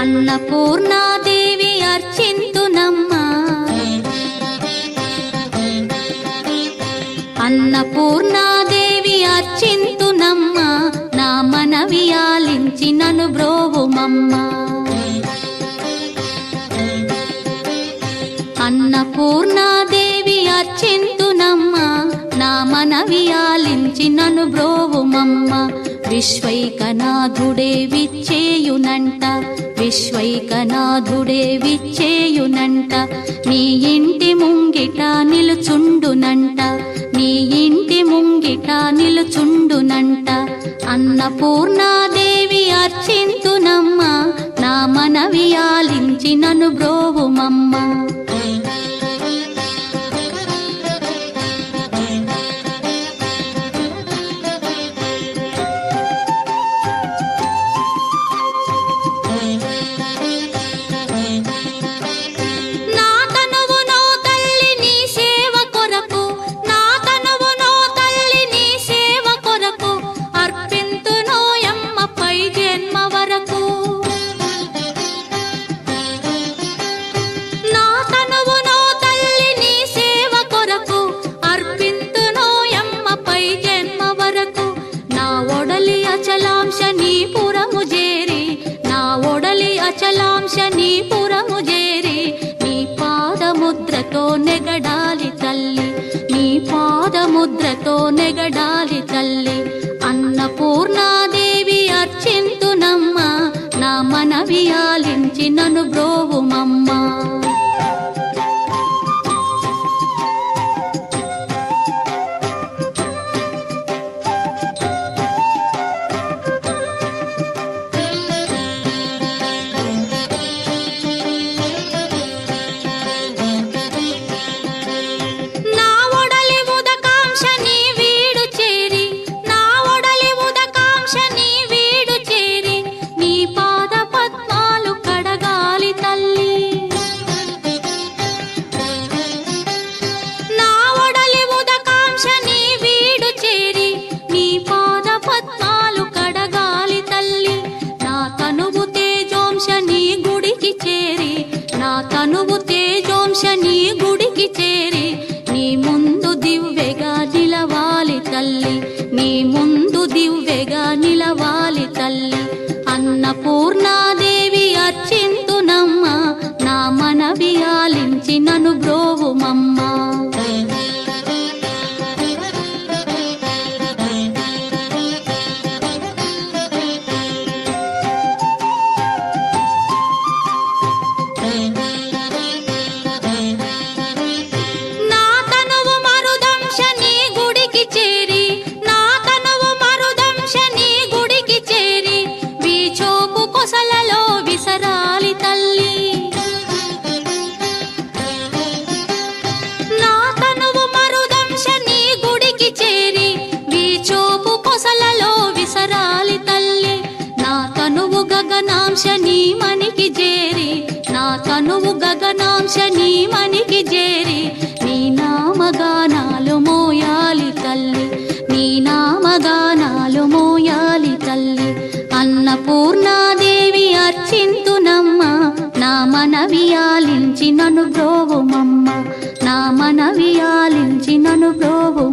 అన్నపూర్ణాదేవి అర్చింతునమ్మా, అన్నపూర్ణాదేవి అర్చింతునమ్మా, నా మనవి ఆలించి నన్ను బ్రోవుమమ్మా. అన్నపూర్ణాదేవి అర్చింతునమ్మా, నా మనవి ఆలించి నన్ను బ్రోవుమమ్మా. విశ్వైకనాథుడే విచ్చేయునంట, విశ్వైకనాథుడే విచ్చేయునంట, నీ ఇంటి ముంగిట నిలుచుండునంట, నీ ఇంటి ముంగిట నిలుచుండునంట. అన్నపూర్ణాదేవి అర్చింతునమ్మా, నా మనవి ఆలించి నన్ను బ్రోవుమమ్మా. అచలాంశ నీ పురము చేరి, నీ పాదముద్రతో నెగడాలి తల్లి, నీ పాదముద్రతో నెగడాలి తల్లి. అన్నపూర్ణాదేవి అర్చింతునమ్మా, నా మనవి ఆలించి నన్ను బ్రోవుమమ్మా. తనువు తేజోంశ నీ గుడికి చేరి, నీ ముందు దివ్వెగా నిలవాలి తల్లి, నీ ముందు దివ్వెగా నిలవాలి తల్లి. అన్నపూర్ణాదేవి అర్చింతునమ్మా, నా మనవి ఆలించి నన్ను బ్రోవుమమ్మా. గగనాంశ నీ మనికి చేరి, నా తనువు గగనాంశ నీ మనికి చేరి, నీ నామగానాలు మోయాలి తల్లి, నీ నామగానాలు మోయాలి తల్లి. అన్నపూర్ణాదేవి అర్చింతునమ్మా, నా మనవి ఆలించి నన్ను బ్రోవుమమ్మా, నా మనవి ఆలించి నన్ను బ్రోవు.